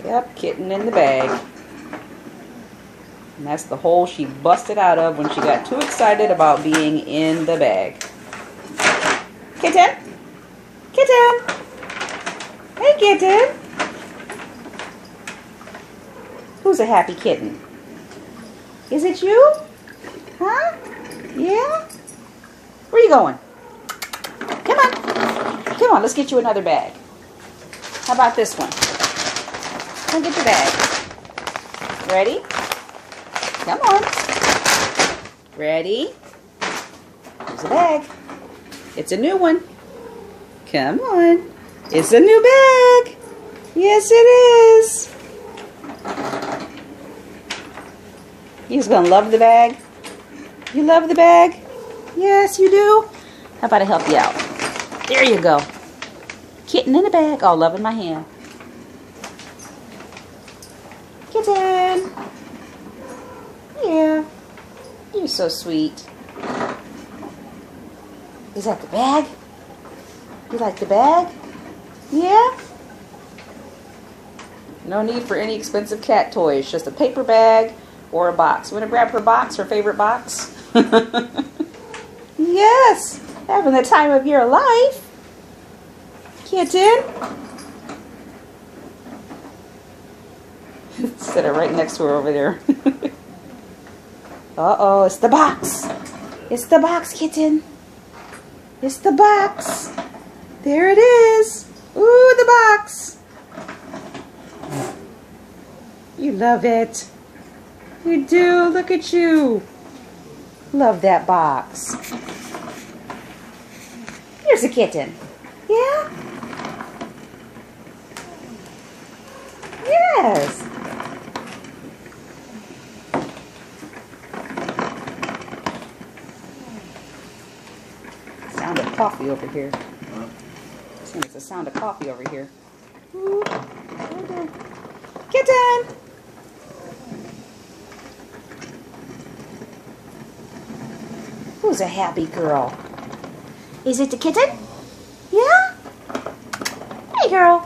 Yep, kitten in the bag. And that's the hole she busted out of when she got too excited about being in the bag. Kitten? Kitten? Hey, kitten. Who's a happy kitten? Is it you? Huh? Yeah? Where are you going? Come on. Come on, let's get you another bag. How about this one? Come get your bag. Ready? Come on. Ready? Here's a bag. It's a new one. Come on. It's a new bag. Yes, it is. You just gonna love the bag? You love the bag? Yes, you do. How about I help you out? There you go. Kitten in the bag. Oh, loving my hand. Kitten. Yeah. You're so sweet. Is that the bag? You like the bag? Yeah? No need for any expensive cat toys. Just a paper bag or a box. You want to grab her box, her favorite box? Yes! Having the time of your life. Kitten. Sit her right next to her over there. Uh-oh, it's the box. It's the box, kitten. It's the box. There it is. Ooh, the box. You love it. You do. Look at you. Love that box. Here's a kitten. Yeah? Yes. Sound of coffee over here. I think it's the sound of coffee over here. Ooh, kitten! Who's a happy girl? Is it the kitten? Yeah? Hey, girl.